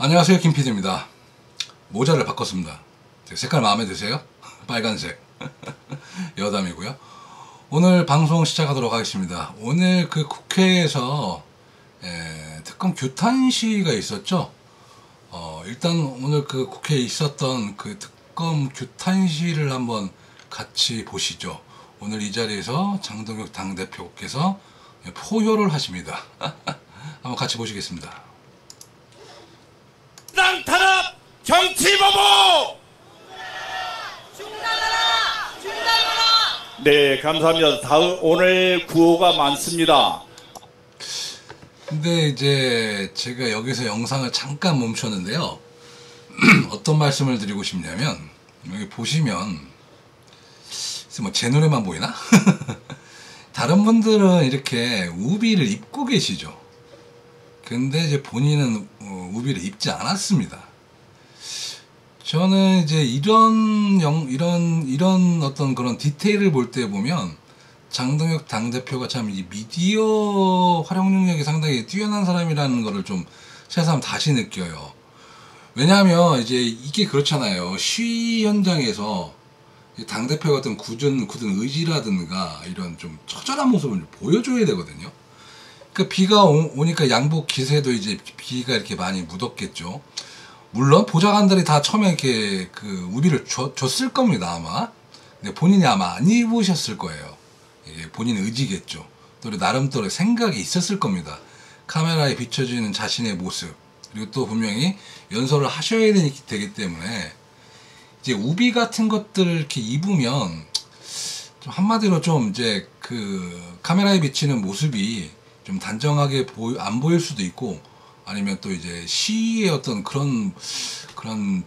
안녕하세요, 김PD입니다. 모자를 바꿨습니다. 색깔 마음에 드세요? 빨간색 여담이고요. 오늘 방송 시작하도록 하겠습니다. 오늘 그 국회에서 특검 규탄 시위가 있었죠. 일단 오늘 그 국회에 있었던 그 특검 규탄 시위를 한번 같이 보시죠. 오늘 이 자리에서 장동혁 당대표께서 포효를 하십니다. 한번 같이 보시겠습니다. 당 탄압 정치보복! 중단하라! 중단하라! 네, 감사합니다. 다음 오늘 구호가 많습니다. 근데 이제 제가 여기서 영상을 잠깐 멈췄는데요. 어떤 말씀을 드리고 싶냐면, 여기 보시면 뭐 제 눈에만 보이나? 다른 분들은 이렇게 우비를 입고 계시죠. 근데 이제 본인은 우비를 입지 않았습니다. 저는 이제 이런 어떤 그런 디테일을 볼 때 보면 장동혁 당대표가 참 이 미디어 활용 능력이 상당히 뛰어난 사람이라는 거를 좀 새삼 다시 느껴요. 왜냐하면 이제 이게 그렇잖아요. 시위 현장에서 당대표 같은 굳은 의지라든가 이런 좀 처절한 모습을 보여줘야 되거든요. 그 비가 오니까 양복 기세도 이제 비가 이렇게 많이 묻었겠죠. 물론 보좌관들이 다 처음에 이렇게 그 우비를 줬을 겁니다, 아마. 근데 본인이 아마 안 입으셨을 거예요. 이게 본인의 의지겠죠. 또 나름대로 생각이 있었을 겁니다. 카메라에 비춰지는 자신의 모습, 그리고 또 분명히 연설을 하셔야 되기 때문에 이제 우비 같은 것들을 이렇게 입으면 좀 한마디로 좀 이제 그 카메라에 비치는 모습이 좀 단정하게 안 보일 수도 있고, 아니면 또 이제 시위의 어떤 그런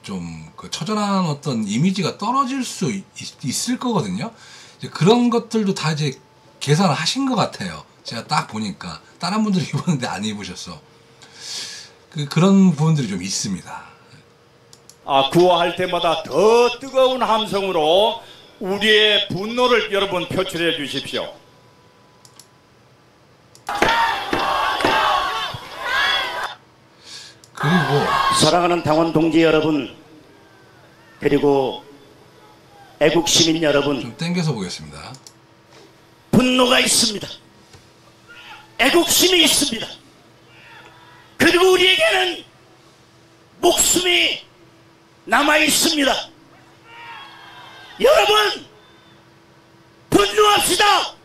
좀 그 처절한 어떤 이미지가 떨어질 수 있을 거거든요. 이제 그런 것들도 다 이제 계산을 하신 것 같아요. 제가 딱 보니까 다른 분들이 입었는데 안 입으셨어. 그런 부분들이 좀 있습니다. 구호할 때마다 더 뜨거운 함성으로 우리의 분노를 여러분 표출해 주십시오. 그리고 사랑하는 당원 동지 여러분, 그리고 애국 시민 여러분, 좀 땡겨서 보겠습니다. 분노가 있습니다. 애국심이 있습니다. 그리고 우리에게는 목숨이 남아 있습니다. 여러분, 분노합시다.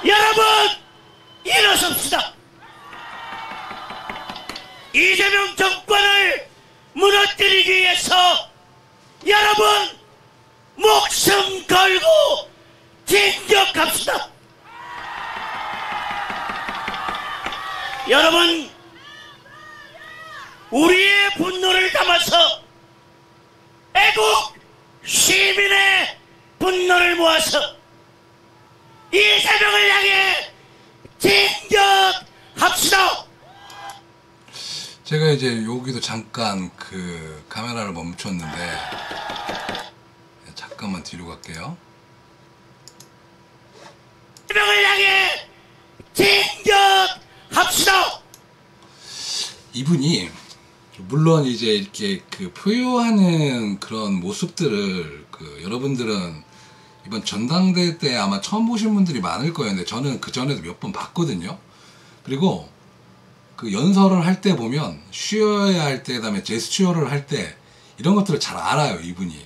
여러분, 일어섭시다. 이재명 정권을 무너뜨리기 위해서 여러분 목숨 걸고 진격합시다. 여러분, 우리의 분노를 담아서 애국 시민의 분노를 모아서 이재명을 향해 진격합시다. 제가 이제 여기도 잠깐 그 카메라를 멈췄는데, 잠깐만 뒤로 갈게요. 이재명을 향해 진격합시다. 이분이 물론 이제 이렇게 그 표효하는 그런 모습들을 여러분들은 이번 전당대회 때 아마 처음 보신 분들이 많을 거예요. 근데 저는 그 전에도 몇 번 봤거든요. 그리고 그 연설을 할 때 보면 쉬어야 할 때, 그다음에 제스처를 할 때 이런 것들을 잘 알아요, 이분이.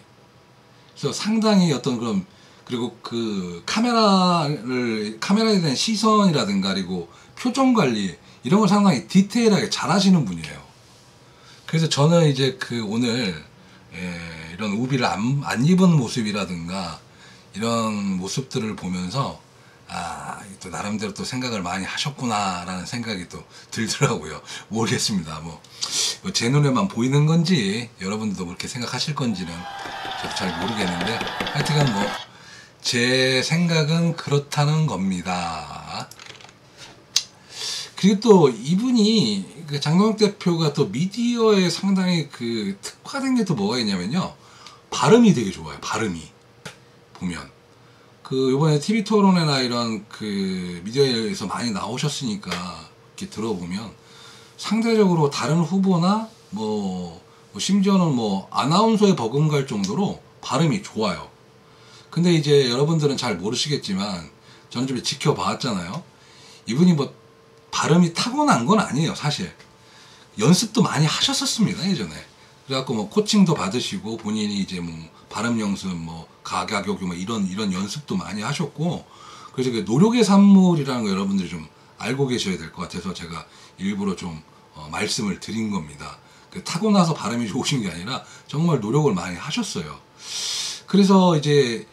그래서 상당히 어떤 그런, 그리고 그 카메라에 대한 시선이라든가, 그리고 표정 관리 이런 걸 상당히 디테일하게 잘 하시는 분이에요. 그래서 저는 이제 오늘 이런 우비를 안 입은 모습이라든가 이런 모습들을 보면서 또 나름대로 또 생각을 많이 하셨구나라는 생각이 또 들더라고요. 모르겠습니다. 뭐 제 눈에만 보이는 건지 여러분들도 그렇게 생각하실 건지는 저도 잘 모르겠는데, 하여튼간 뭐 제 생각은 그렇다는 겁니다. 그리고 또 이분이 장동혁 대표가 또 미디어에 상당히 특화된 게 또 뭐가 있냐면요, 발음이 되게 좋아요. 발음이 보면 요번에 TV 토론회나 이런 미디어에서 많이 나오셨으니까 이렇게 들어보면 상대적으로 다른 후보나 뭐 심지어는 뭐 아나운서에 버금갈 정도로 발음이 좋아요. 근데 이제 여러분들은 잘 모르시겠지만 저는 좀 지켜봤잖아요. 이분이 뭐 발음이 타고난 건 아니에요, 사실. 연습도 많이 하셨었습니다, 예전에. 그래갖고 뭐 코칭도 받으시고 본인이 이제 뭐 발음 연습, 뭐 가가교교 뭐 이런 연습도 많이 하셨고, 그래서 그 노력의 산물이라는 거 여러분들이 좀 알고 계셔야 될 것 같아서 제가 일부러 좀 말씀을 드린 겁니다. 그 타고나서 발음이 좋으신 게 아니라 정말 노력을 많이 하셨어요. 그래서 이제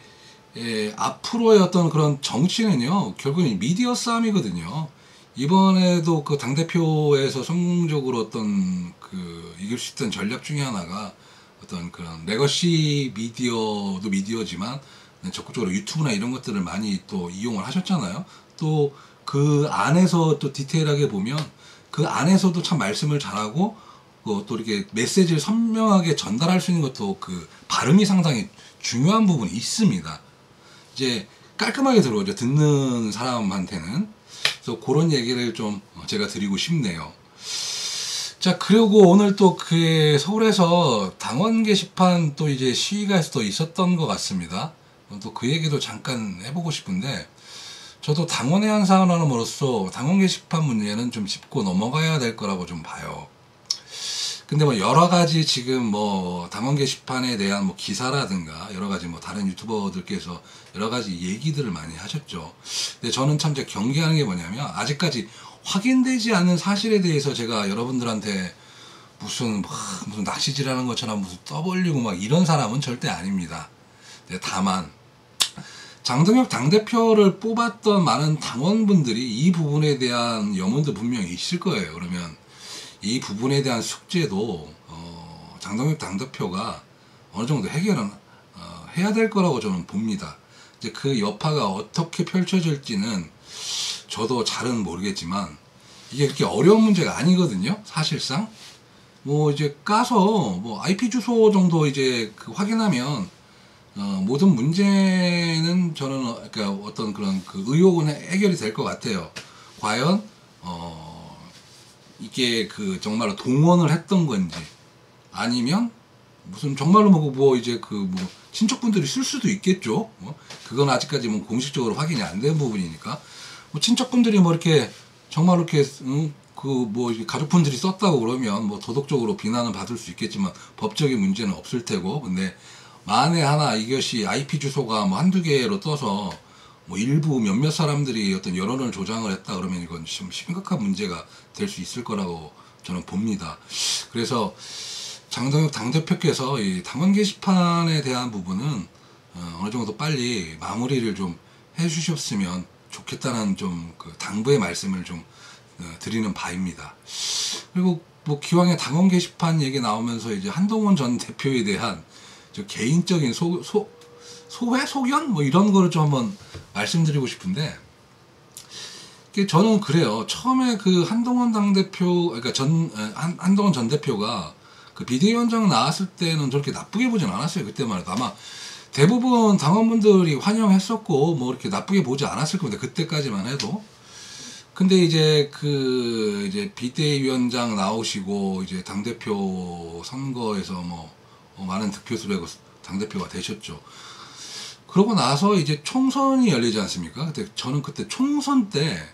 앞으로의 어떤 그런 정치는요, 결국은 미디어 싸움이거든요. 이번에도 그 당대표에서 성공적으로 어떤 이길 수 있던 전략 중에 하나가 어떤 그런 레거시 미디어도 미디어지만 적극적으로 유튜브나 이런 것들을 많이 또 이용을 하셨잖아요. 또 그 안에서 또 디테일하게 보면 그 안에서도 참 말씀을 잘하고 또 이렇게 메시지를 선명하게 전달할 수 있는 것도 그 발음이 상당히 중요한 부분이 있습니다. 이제 깔끔하게 들어오죠, 듣는 사람한테는. 그래서 그런 얘기를 좀 제가 드리고 싶네요. 자, 그리고 오늘 또 그 서울에서 당원 게시판 또 이제 시위가 또 있었던 것 같습니다. 또 그 얘기도 잠깐 해보고 싶은데, 저도 당원의 한 사람으로서 당원 게시판 문제는 좀 짚고 넘어가야 될 거라고 좀 봐요. 근데 뭐 여러 가지 지금 뭐 당원 게시판에 대한 뭐 기사라든가 여러 가지 뭐 다른 유튜버들께서 여러 가지 얘기들을 많이 하셨죠. 근데 저는 참 이제 경계하는 게 뭐냐면, 아직까지 확인되지 않은 사실에 대해서 제가 여러분들한테 무슨 낚시질하는 것처럼 무슨 떠벌리고 막 이런 사람은 절대 아닙니다. 다만 장동혁 당대표를 뽑았던 많은 당원분들이 이 부분에 대한 염원도 분명히 있을 거예요. 그러면 이 부분에 대한 숙제도 장동혁 당대표가 어느 정도 해결은 해야 될 거라고 저는 봅니다. 이제 그 여파가 어떻게 펼쳐질지는 저도 잘은 모르겠지만 이게 그렇게 어려운 문제가 아니거든요, 사실상. 뭐 이제 까서 뭐 IP 주소 정도 이제 확인하면 모든 문제는 저는 그러니까 어떤 그런 의혹은 해결이 될 것 같아요. 과연 이게 정말로 동원을 했던 건지, 아니면 무슨 정말로 뭐 이제 뭐 친척분들이 쓸 수도 있겠죠. 그건 아직까지 뭐 공식적으로 확인이 안 된 부분이니까. 뭐 친척분들이 뭐 이렇게 정말 이렇게 뭐 가족분들이 썼다고 그러면 뭐 도덕적으로 비난은 받을 수 있겠지만 법적인 문제는 없을 테고, 근데 만에 하나 이것이 IP 주소가 뭐 한두 개로 떠서 뭐 일부 몇몇 사람들이 어떤 여론을 조장을 했다 그러면 이건 좀 심각한 문제가 될 수 있을 거라고 저는 봅니다. 그래서 장동혁 당대표께서 이 당원 게시판에 대한 부분은 어느 정도 빨리 마무리를 좀 해주셨으면 좋겠다는 좀 당부의 말씀을 좀 드리는 바입니다. 그리고 뭐 기왕에 당원 게시판 얘기 나오면서 이제 한동훈 전 대표에 대한 개인적인 소견 뭐 이런 거를 좀 한번 말씀드리고 싶은데, 저는 그래요. 처음에 한동훈 당대표, 그러니까 한동훈 전 대표가 비대위원장 나왔을 때는 저렇게 나쁘게 보진 않았어요. 그때만 해도 아마 대부분 당원분들이 환영했었고 뭐 이렇게 나쁘게 보지 않았을 겁니다. 그때까지만 해도. 근데 이제 이제 비대위원장 나오시고 이제 당대표 선거에서 뭐 많은 득표수를 하고 당대표가 되셨죠. 그러고 나서 이제 총선이 열리지 않습니까? 근데 저는 그때 총선 때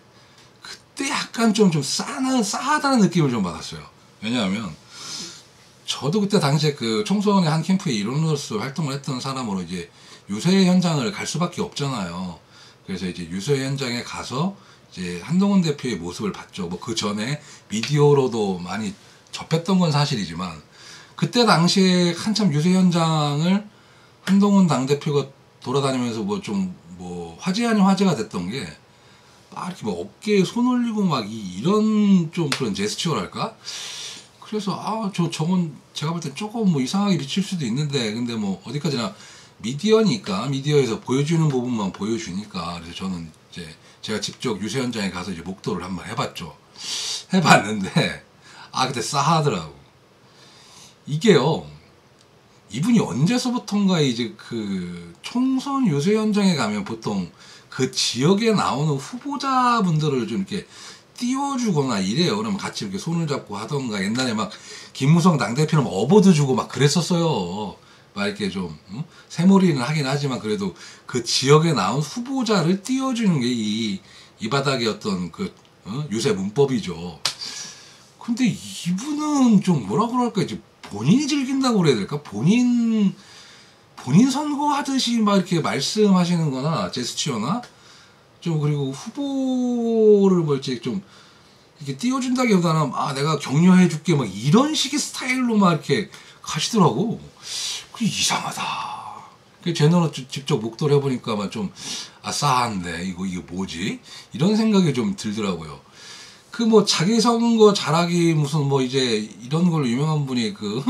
그때 약간 좀 싸하다는 느낌을 좀 받았어요. 왜냐하면 저도 그때 당시에 총선의 한 캠프의 일원으로서 활동을 했던 사람으로 이제 유세 현장을 갈 수밖에 없잖아요. 그래서 이제 유세 현장에 가서 이제 한동훈 대표의 모습을 봤죠. 뭐 그 전에 미디어로도 많이 접했던 건 사실이지만, 그때 당시에 한참 유세 현장을 한동훈 당대표가 돌아다니면서 뭐 화제 아닌 화제가 됐던 게, 막 이렇게 뭐 어깨에 손 올리고 막 이런 좀 그런 제스처랄까? 그래서 저건 제가 볼 땐 조금 뭐 이상하게 비칠 수도 있는데, 근데 뭐 어디까지나 미디어니까 미디어에서 보여주는 부분만 보여주니까, 그래서 저는 이제 제가 직접 유세 현장에 가서 이제 목도를 한번 해봤는데 그때 싸하더라고. 이게요, 이분이 언제서부턴가 이제 총선 유세 현장에 가면 보통 그 지역에 나오는 후보자분들을 좀 이렇게 띄워주거나 이래요. 그러면 같이 이렇게 손을 잡고 하던가, 옛날에 막 김무성 당대표는 어버드 주고 막 그랬었어요. 막 이렇게 좀 새몰이는 하긴 하지만 그래도 그 지역에 나온 후보자를 띄워주는 게 이 바닥의 어떤 그 유세 문법이죠. 근데 이분은 좀 뭐라 그럴까, 이제 본인이 즐긴다고 그래야 될까? 본인 선거하듯이 막 이렇게 말씀하시는 거나 제스처나 좀, 그리고 후보를 뭐 이렇게 좀 이렇게 띄워준다기보다는 내가 격려해 줄게 막 이런 식의 스타일로 막 이렇게 가시더라고. 그 이상하다. 제 눈으로 직접 목도를 해보니까 막 좀 싸한데 이게 뭐지? 이런 생각이 좀 들더라고요. 그 뭐 자기 선거 잘하기 무슨 뭐 이제 이런 걸로 유명한 분이 그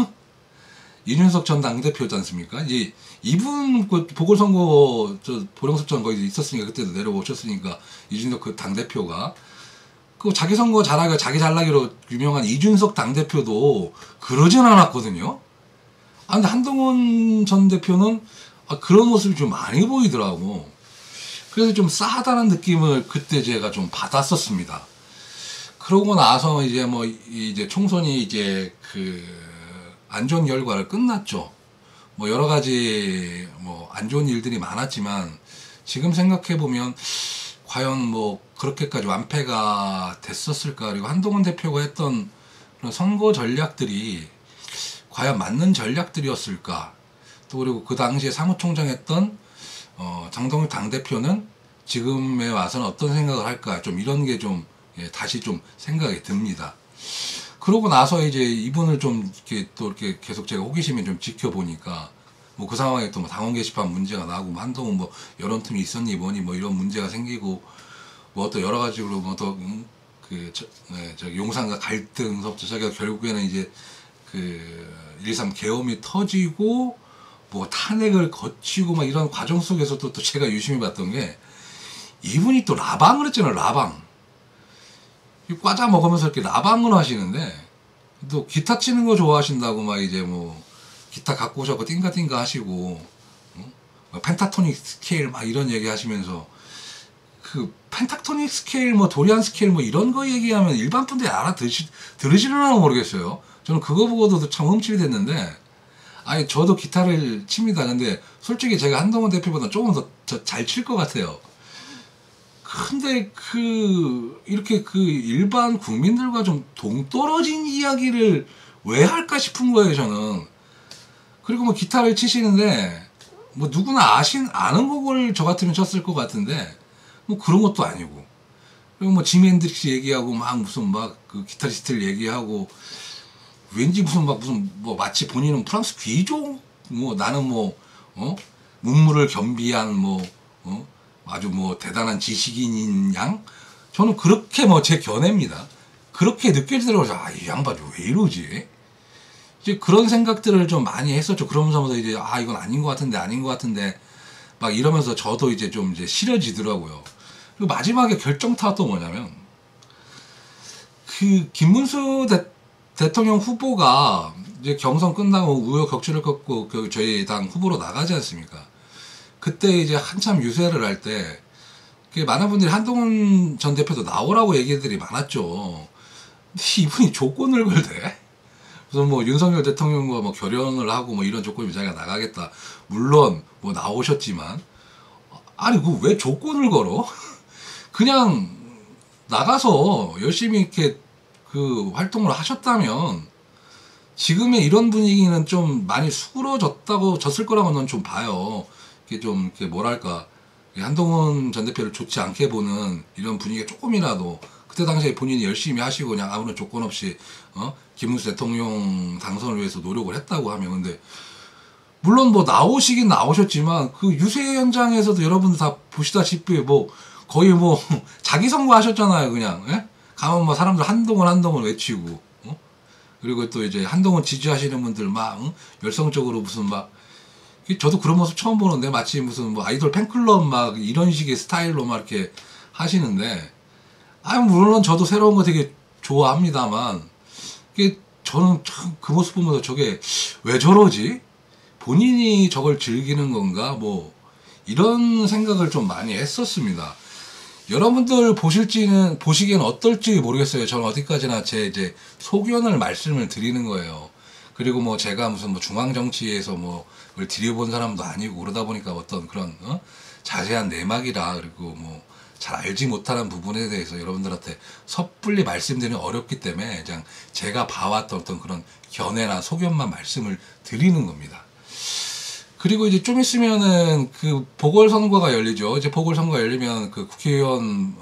이준석 전 당대표지 않습니까? 이제 이분 그 보궐선거 보령섭전 거기 있었으니까 그때도 내려오셨으니까 이준석 그 당대표가 그 자기 선거 잘하기가 자기 잘나기로 유명한 이준석 당대표도 그러진 않았거든요. 근데 한동훈 전 대표는 그런 모습이 좀 많이 보이더라고. 그래서 좀 싸하다는 느낌을 그때 제가 좀 받았었습니다. 그러고 나서 이제 뭐 이제 총선이 이제 그 안 좋은 결과를 끝났죠. 뭐 여러 가지 뭐 안 좋은 일들이 많았지만 지금 생각해 보면 과연 뭐 그렇게까지 완패가 됐었을까? 그리고 한동훈 대표가 했던 그런 선거 전략들이 과연 맞는 전략들이었을까? 또 그리고 그 당시에 사무총장 했던 장동혁 당대표는 지금에 와서는 어떤 생각을 할까? 좀 이런 게 좀 다시 좀 생각이 듭니다. 그러고 나서 이제 이분을 좀 이렇게 또 이렇게 계속 제가 호기심이 좀 지켜보니까 뭐 그 상황에 또 뭐 당원 게시판 문제가 나고 뭐 한동훈 뭐 여론팀이 있었니 뭐니 뭐 이런 문제가 생기고 뭐 또 여러 가지로 뭐 또 저 용산과 갈등서부터 자기가 결국에는 이제 그 1.3 계엄이 터지고 뭐 탄핵을 거치고 막 이런 과정 속에서도 또 제가 유심히 봤던 게 이분이 또 라방을 했잖아요. 라방. 과자 먹으면서 이렇게 라방을 하시는데 또 기타 치는 거 좋아하신다고 막 이제 뭐 기타 갖고 오셔서 띵가띵가 하시고 펜타토닉 스케일 막 이런 얘기 하시면서 그 펜타토닉 스케일 뭐 도리안 스케일 뭐 이런 거 얘기하면 일반 분들이 들으시려나 모르겠어요. 저는 그거 보고도 참 흠집이 됐는데 저도 기타를 칩니다. 근데 솔직히 제가 한동훈 대표보다 조금 더 잘 칠 것 같아요. 근데 이렇게 일반 국민들과 좀 동떨어진 이야기를 왜 할까 싶은 거예요, 저는. 그리고 뭐 기타를 치시는데, 뭐 누구나 아는 곡을 저 같으면 쳤을 것 같은데, 뭐 그런 것도 아니고. 그리고 뭐 지미 헨드릭스 얘기하고, 무슨 그 기타리스트를 얘기하고, 왠지 무슨 뭐 마치 본인은 프랑스 귀족? 뭐 나는 문물을 겸비한 아주 대단한 지식인인 양? 저는 그렇게 제 견해입니다. 그렇게 느껴지더라고요. 이 양반 왜 이러지? 이제 그런 생각들을 좀 많이 했었죠. 그러면서 이제 이건 아닌 것 같은데 막 이러면서 저도 이제 좀 싫어지더라고요. 그리고 마지막에 결정타가 또 뭐냐면 김문수 대통령 후보가 이제 경선 끝나고 우여곡절을 겪고 저희 당 후보로 나가지 않습니까? 그때 이제 한참 유세를 할 때 많은 분들이 한동훈 전 대표도 나오라고 얘기들이 많았죠. 근데 이분이 조건을 걸대. 그래서 뭐 윤석열 대통령과 뭐 결연을 하고 뭐 이런 조건이면 자기가 나가겠다. 물론 뭐 나오셨지만 왜 조건을 걸어? 그냥 나가서 열심히 이렇게 활동을 하셨다면 지금의 이런 분위기는 좀 많이 졌을 거라고 는 좀 봐요. 좀 뭐랄까 한동훈 전 대표를 좋지 않게 보는 이런 분위기가 조금이라도 그때 당시에 본인이 열심히 하시고 그냥 아무런 조건 없이 김문수 대통령 당선을 위해서 노력을 했다고 하면 근데 물론 나오시긴 나오셨지만 그 유세 현장에서도 여러분들 다 보시다시피 거의 자기 선거 하셨잖아요. 그냥 가면 사람들 한동훈 외치고 그리고 또 이제 한동훈 지지하시는 분들 열성적으로 무슨 저도 그런 모습 처음 보는데 마치 무슨 아이돌 팬클럽 이런 식의 스타일로 이렇게 하시는데 물론 저도 새로운 거 되게 좋아합니다만 저는 참 그 모습 보면서 저게 왜 저러지? 본인이 저걸 즐기는 건가? 이런 생각을 좀 많이 했었습니다. 여러분들 보시기엔 어떨지 모르겠어요. 저는 어디까지나 제 이제 소견을 말씀을 드리는 거예요. 그리고 뭐 제가 무슨 뭐 중앙 정치에서 뭐를 들여본 사람도 아니고 그러다 보니까 어떤 그런 자세한 내막이라 그리고 뭐 잘 알지 못하는 부분에 대해서 여러분들한테 섣불리 말씀드리는 어렵기 때문에 그냥 제가 봐왔던 어떤 그런 견해나 소견만 말씀을 드리는 겁니다. 그리고 이제 좀 있으면은 그 보궐선거가 열리죠. 이제 보궐선거가 열리면 그 국회의원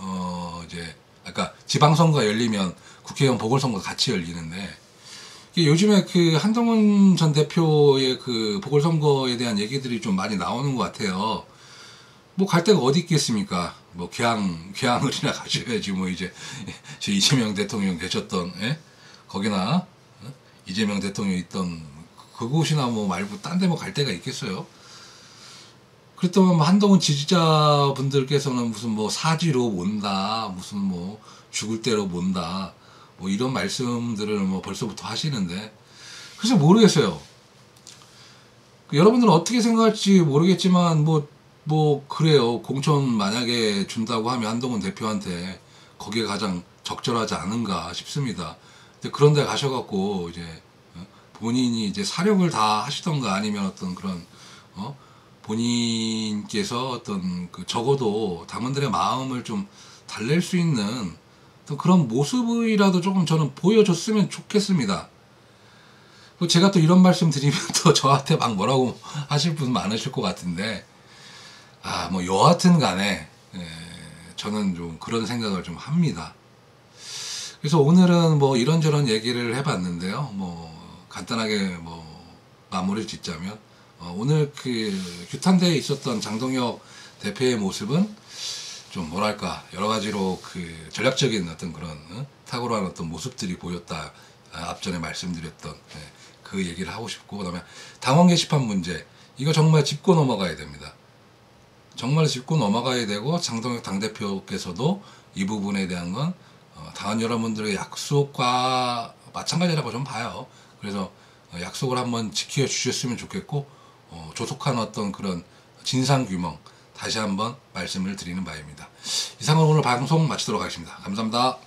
이제 아까 지방선거가 열리면 국회의원 보궐선거가 같이 열리는데 요즘에 그 한동훈 전 대표의 그 보궐선거에 대한 얘기들이 좀 많이 나오는 것 같아요. 뭐 갈 데가 어디 있겠습니까? 뭐 개항을이나 가셔야지 뭐 이제 저 이재명 대통령 계셨던 거기나 이재명 대통령 있던 그곳이나 뭐 말고 딴 데 뭐 갈 데가 있겠어요? 그랬더니 뭐 한동훈 지지자분들께서는 무슨 뭐 사지로 몬다, 무슨 뭐 죽을 대로 몬다, 뭐 이런 말씀들을 뭐 벌써부터 하시는데 그래서 모르겠어요. 여러분들은 어떻게 생각할지 모르겠지만 뭐 그래요. 공천 만약에 준다고 하면 한동훈 대표한테 거기에 가장 적절하지 않은가 싶습니다. 근데 그런 데 가셔갖고 이제 본인이 이제 사력을 다 하시던가 아니면 어떤 그런 본인께서 어떤 그 적어도 당원들의 마음을 좀 달랠 수 있는 어떤 그런 모습이라도 조금 저는 보여줬으면 좋겠습니다. 제가 또 이런 말씀 드리면 또 저한테 막 뭐라고 하실 분 많으실 것 같은데 뭐 여하튼 간에 저는 좀 그런 생각을 좀 합니다. 그래서 오늘은 뭐 이런저런 얘기를 해봤는데요. 뭐 간단하게 뭐 마무리를 짓자면 오늘 그 규탄대에 있었던 장동혁 대표의 모습은 좀 뭐랄까 여러 가지로 그 전략적인 어떤 그런 탁월한 어떤 모습들이 보였다. 앞전에 말씀드렸던 그 얘기를 하고 싶고 그다음에 당원 게시판 문제 이거 정말 짚고 넘어가야 됩니다. 정말 짚고 넘어가야 되고 장동혁 당대표께서도 이 부분에 대한 건 당원 여러분들의 약속과 마찬가지라고 좀 봐요. 그래서 약속을 한번 지켜주셨으면 좋겠고 조속한 어떤 그런 진상규명 다시 한번 말씀을 드리는 바입니다. 이상으로 오늘 방송 마치도록 하겠습니다. 감사합니다.